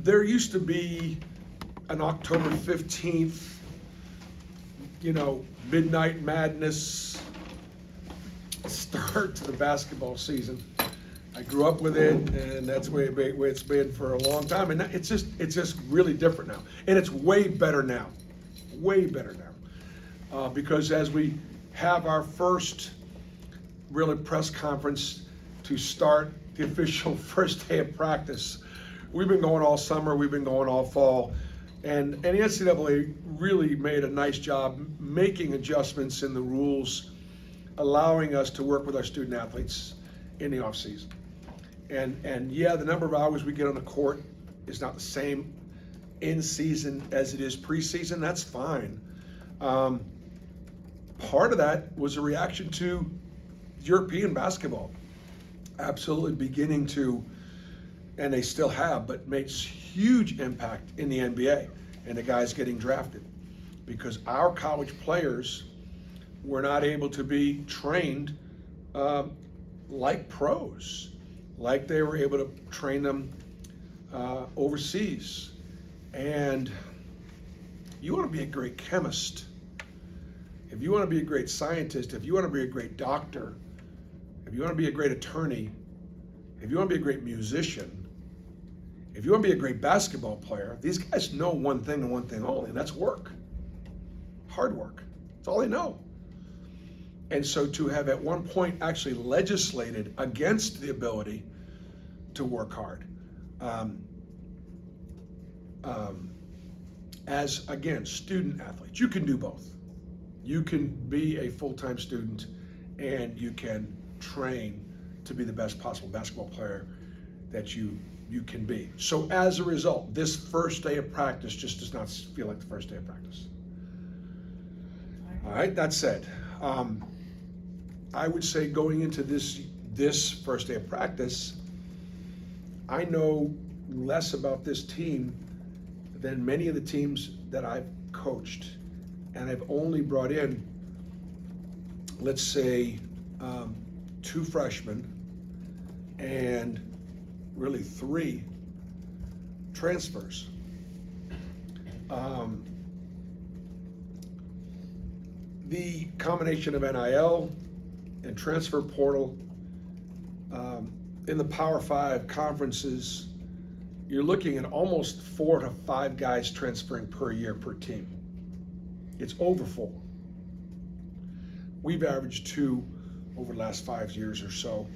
there used to be an October 15th, midnight madness start to the basketball season. I grew up with it, and that's the way it's been for a long time. And it's just really different now, and it's way better now, because as we have our first really press conference to start the official first day of practice, we've been going all summer, we've been going all fall, and the NCAA really made a nice job making adjustments in the rules, allowing us to work with our student athletes in the off season. And yeah, the number of hours we get on the court is not the same in season as it is preseason. That's fine. Part of that was a reaction to European basketball absolutely beginning to, and they still have, but makes huge impact in the NBA and the guys getting drafted, because our college players were not able to be trained like pros, like they were able to train them overseas. And you want to be a great chemist, if you want to be a great scientist, if you want to be a great doctor, if you want to be a great attorney, if you want to be a great musician, if you want to be a great basketball player, these guys know one thing and one thing only, and that's work. Hard work. That's all they know. And so to have at one point actually legislated against the ability to work hard, as, again, student athletes, you can do both. You can be a full-time student and you can train to be the best possible basketball player that you can be. So as a result, this first day of practice just does not feel like the first day of practice. All right, that said, I would say going into this first day of practice, I know less about this team than many of the teams that I've coached. And I've only brought in, let's say, 2 freshmen and really 3 transfers. The combination of NIL and transfer portal in the Power 5 conferences, you're looking at almost 4 to 5 guys transferring per year per team. It's over 4. We've averaged 2 over the last 5 years or so.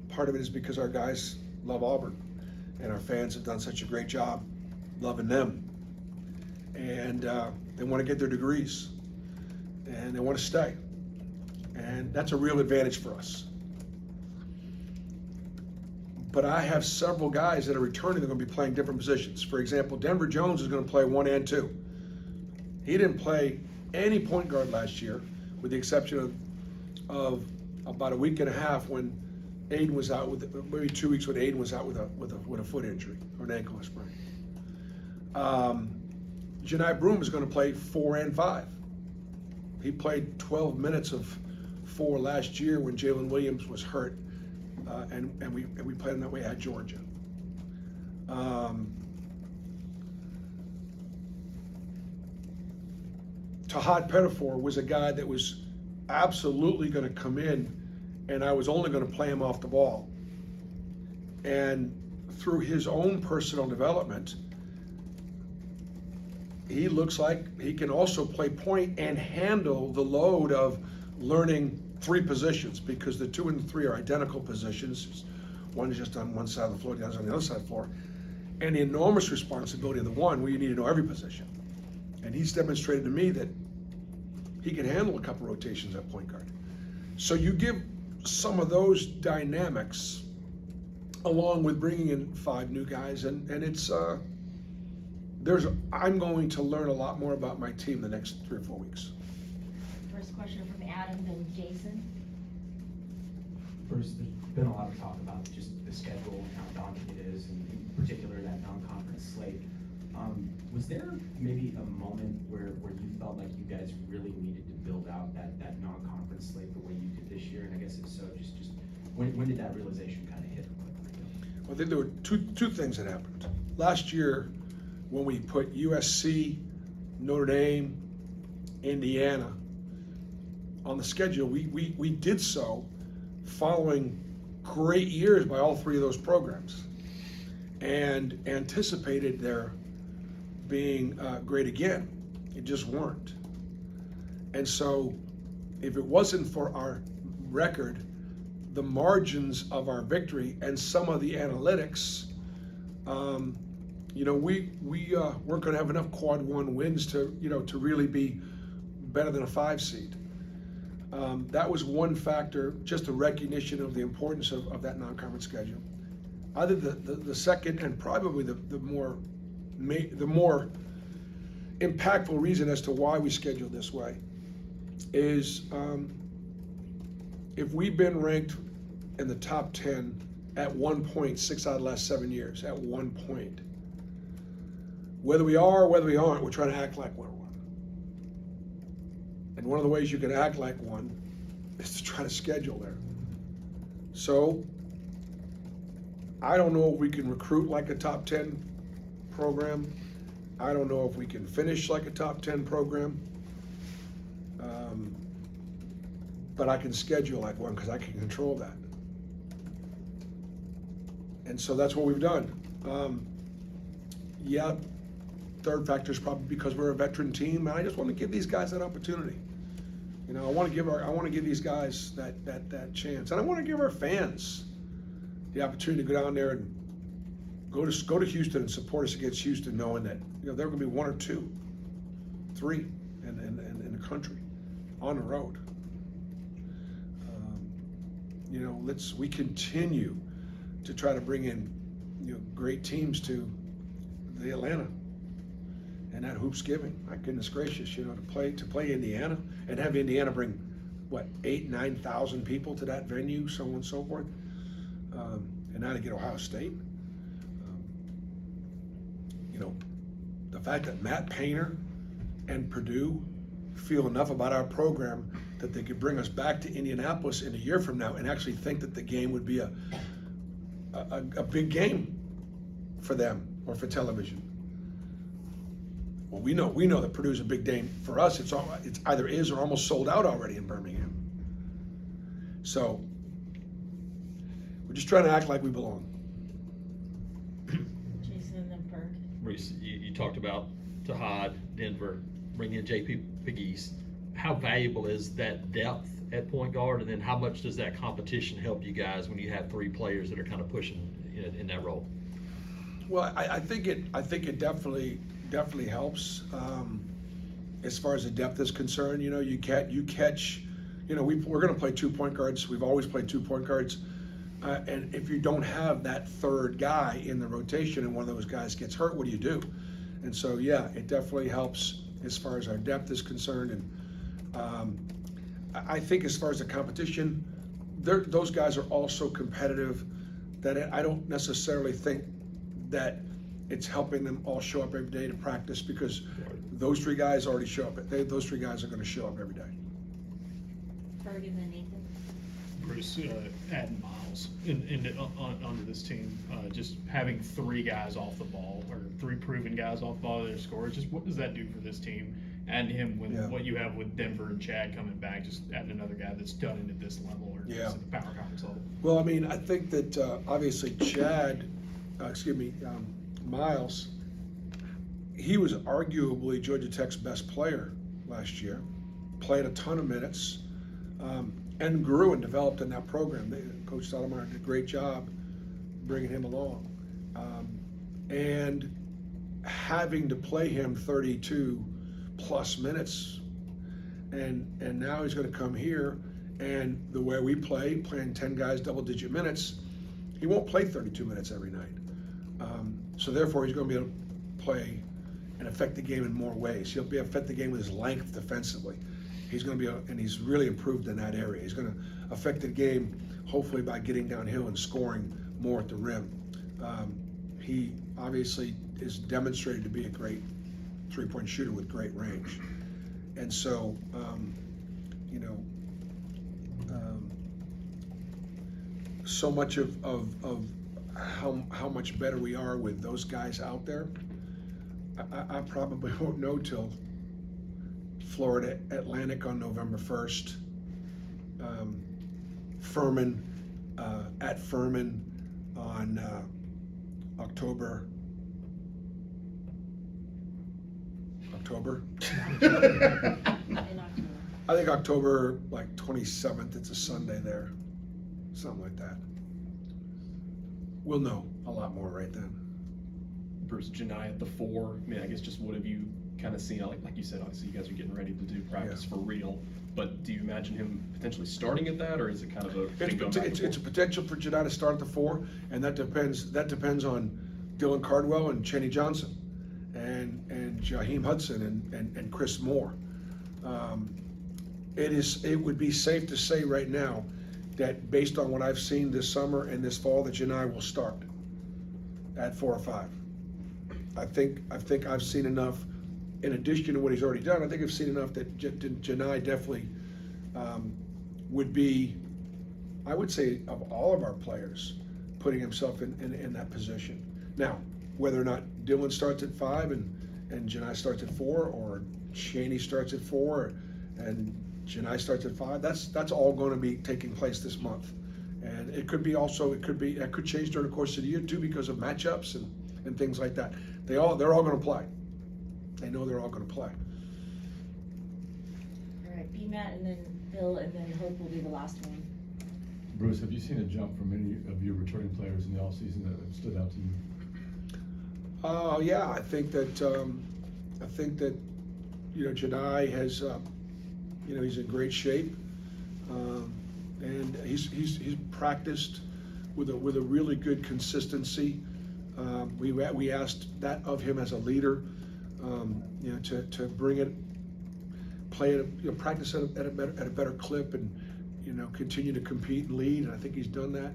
Part of it is because our guys love Auburn, and our fans have done such a great job loving them. And they want to get their degrees, and they want to stay. And that's a real advantage for us. But I have several guys that are returning that are going to be playing different positions. For example, Denver Jones is going to play 1 and 2. He didn't play any point guard last year, with the exception of about a week and a half when Aiden was out with, maybe 2 weeks when Aiden was out with a foot injury or an ankle sprain. Janai Broom is going to play 4 and 5. He played 12 minutes of 4 last year when Jalen Williams was hurt, and we played him that way at Georgia. Tahad Pettifor was a guy that was absolutely going to come in, and I was only going to play him off the ball. And through his own personal development, he looks like he can also play point and handle the load of learning 3 positions, because the 2 and the 3 are identical positions. One is just on one side of the floor, the other's on the other side of the floor. And the enormous responsibility of the one, where you need to know every position. And he's demonstrated to me that he can handle a couple rotations at point guard. So you give some of those dynamics along with bringing in 5 new guys, and it's I'm going to learn a lot more about my team the next 3 or 4 weeks. First question from Adam, then Jason. First, there's been a lot of talk about just the schedule and how daunting it is, and in particular that non-conference slate. Was there maybe a moment where you felt like you guys really needed to build out that non-conference slate the way you did this year? And I guess if so, just when did that realization kind of hit? I think there were two things that happened. Last year, when we put USC, Notre Dame, Indiana on the schedule, we did so following great years by all three of those programs and anticipated their being great again. It just weren't. And so if it wasn't for our record, the margins of our victory and some of the analytics, we weren't going to have enough quad one wins to really be better than a 5 seed. That was one factor, just a recognition of the importance of that non-conference schedule. I think the second and probably the more impactful reason as to why we scheduled this way is if we've been ranked in the top 10 at one point 6 out of the last 7 years, at one point, whether we are or whether we aren't, we're trying to act like we're one. And one of the ways you can act like one is to try to schedule there. So I don't know if we can recruit like a top 10 program. I don't know if we can finish like a top 10 program. But I can schedule like one because I can control that. And so that's what we've done. Third factor is probably because we're a veteran team, and I just want to give these guys that opportunity. I want to give these guys that chance, and I want to give our fans the opportunity to go down there and go to Houston and support us against Houston, knowing that there are going to be 1 or 2, 3 in the country on the road. We continue to try to bring in great teams to the Atlanta and that hoops giving. My goodness gracious, to play Indiana and have Indiana bring 8,000-9,000 people to that venue, so on and so forth, and now to get Ohio State. The fact that Matt Painter and Purdue feel enough about our program that they could bring us back to Indianapolis in a year from now and actually think that the game would be a big game for them or for television. Well, we know that Purdue's a big game for us. It's either is or almost sold out already in Birmingham. So we're just trying to act like we belong. Jason and then Perk. Reese, you talked about Tahad, Denver, bringing in JP Pegues. How valuable is that depth at point guard, and then how much does that competition help you guys when you have 3 players that are kind of pushing in that role? Well, I think it definitely helps as far as the depth is concerned. You catch. We're going to play 2 point guards. We've always played 2 point guards, and if you don't have that third guy in the rotation and one of those guys gets hurt, what do you do? And so it definitely helps as far as our depth is concerned. And I think as far as the competition, those guys are also competitive that I don't necessarily think that it's helping them all show up every day to practice, because those 3 guys already show up. Those 3 guys are going to show up every day. Perk and then Nathan. Bruce, adding Miles onto this team, just having 3 guys off the ball, or 3 proven guys off the ball that are scorers, just what does that do for this team? And him with what you have with Denver and Chad coming back, just adding another guy that's done it at this level, or just at the power conference level. Well, I think that obviously Miles, he was arguably Georgia Tech's best player last year, played a ton of minutes, and grew and developed in that program. Coach Stottlemyre did a great job bringing him along. And having to play him 32 plus minutes, and now he's going to come here, and the way we play, playing 10 guys double-digit minutes, he won't play 32 minutes every night. So therefore, he's going to be able to play and affect the game in more ways. He'll be able to affect the game with his length defensively. He's going to be, and he's really improved in that area. He's going to affect the game, hopefully, by getting downhill and scoring more at the rim. He obviously is demonstrated to be a great 3-point shooter with great range. And so, so much of how much better we are with those guys out there, I probably won't know till Florida Atlantic on November 1st. Furman at Furman on October. In October. I think October like 27th. It's a Sunday there, something like that. We'll know a lot more right then. Bruce, Janai at the 4. I mean, I guess just what have you kind of seen? Like you said, obviously you guys are getting ready to do practice for real. But do you imagine him potentially starting at that, or is it kind of a thing going back and It's a forth? potential for Janai to start at the 4, and that depends on Dylan Cardwell and Cheney Johnson, and Jaheim Hudson and Chris Moore. It would be safe to say right now that based on what I've seen this summer and this fall, that Janai will start at 4 or 5. I think I've seen enough. In addition to what he's already done, I think I've seen enough that Janai definitely would be, I would say, of all of our players, putting himself in that position. Now, whether or not Dylan starts at 5 and Janai starts at 4, or Cheney starts at 4 and Janai starts at 5, that's all going to be taking place this month. And it could change during the course of the year too, because of matchups and things like that. They're all going to play. They know they're all going to play. All right, B-Matt, and then Bill, and then Hope will be the last one. Bruce, have you seen a jump from any of your returning players in the offseason that have stood out to you? Yeah, I think that Janai has, he's in great shape, and he's practiced with a really good consistency. We asked that of him as a leader, to bring it, play it, practice at a better clip, and continue to compete and lead. And I think he's done that.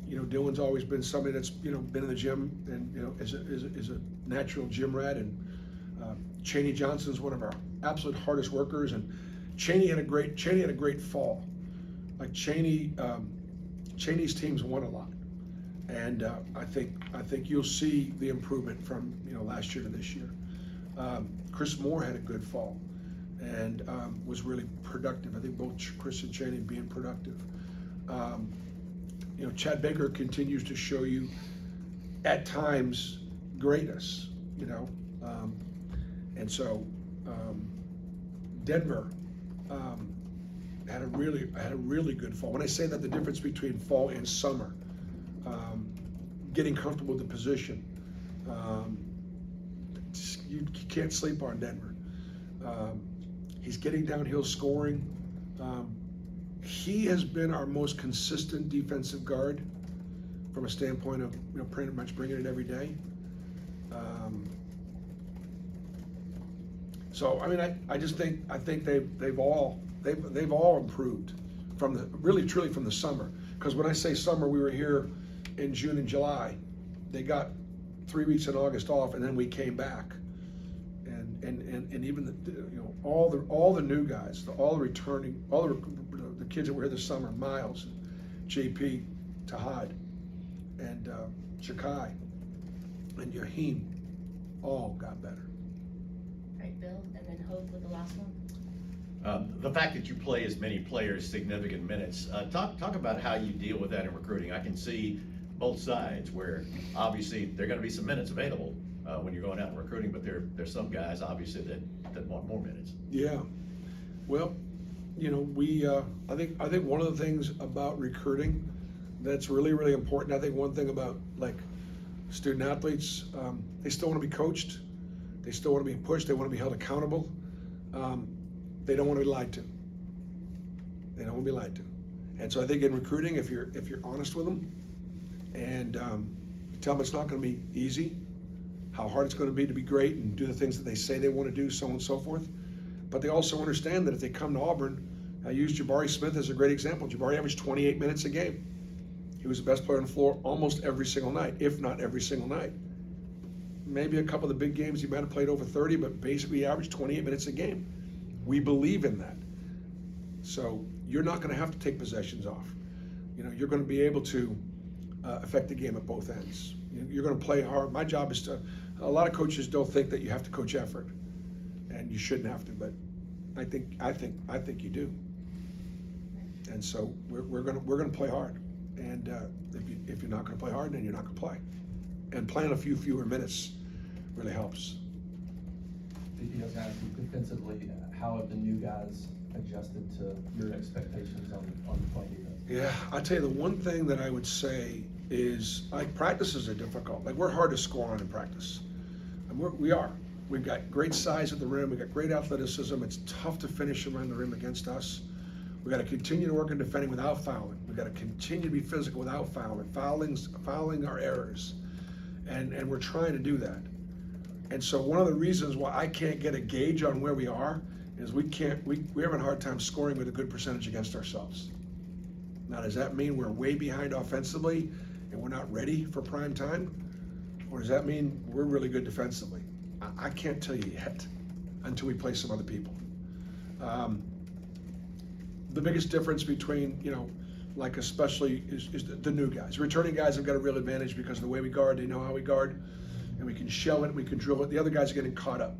Dylan's always been somebody that's been in the gym and is a natural gym rat. And Cheney Johnson's one of our absolute hardest workers. And Cheney had a great fall. Like Cheney's teams won a lot. And I think you'll see the improvement from last year to this year. Chris Moore had a good fall and was really productive. I think both Chris and Cheney being productive. Chad Baker continues to show you at times greatness. And so Denver had a really good fall. When I say that, the difference between fall and summer. Getting comfortable with the position. You can't sleep on Denver. He's getting downhill scoring. He has been our most consistent defensive guard from a standpoint of pretty much bringing it every day. So I mean, I think they've all improved from truly from the summer. Because when I say summer, we were here in June and July. They got 3 weeks in August off, and then we came back. And even all the new guys, all the returning, all the kids that were here this summer, Miles, and JP, Tahad, and Shakai, and Yaheem, all got better. All right, Bill, and then Hope with the last one. The fact that you play as many players significant minutes, talk about how you deal with that in recruiting. I can see both sides where obviously there are going to be some minutes available when you're going out and recruiting, but there's some guys obviously that want more minutes. Yeah, well, I think one of the things about recruiting that's really, really important. I think one thing about like student athletes, they still want to be coached, they still want to be pushed, they want to be held accountable. They don't want to be lied to. They don't want to be lied to. And so I think in recruiting, if you're honest with them and tell them it's not going to be easy, how hard it's going to be great and do the things that they say they want to do, so on and so forth. But they also understand that if they come to Auburn, I use Jabari Smith as a great example. Jabari averaged 28 minutes a game. He was the best player on the floor almost every single night, if not every single night. Maybe a couple of the big games he might have played over 30, but basically he averaged 28 minutes a game. We believe in that. So you're not going to have to take possessions off. You're going to be able to affect the game at both ends. You're going to play hard. My job is to. A lot of coaches don't think that you have to coach effort, and you shouldn't have to. But I think you do. And so we're gonna play hard. And if you're not going to play hard, then you're not going to play. And playing a few fewer minutes really helps. DP, I was gonna ask you defensively, how have the new guys adjusted to your expectations on the play defense? Yeah, I tell you, the one thing that I would say is, like, practices are difficult. Like, we're hard to score on in practice. And we are. We've got great size at the rim. We've got great athleticism. It's tough to finish around the rim against us. We've got to continue to work on defending without fouling. We've got to continue to be physical without fouling. Fouling our errors. And we're trying to do that. And so one of the reasons why I can't get a gauge on where we are is we're having a hard time scoring with a good percentage against ourselves. Now, does that mean we're way behind offensively and we're not ready for prime time? Or does that mean we're really good defensively? I can't tell you yet until we play some other people. The biggest difference between, like especially is the new guys. Returning guys have got a real advantage because of the way we guard. They know how we guard, and we can shell it, we can drill it. The other guys are getting caught up.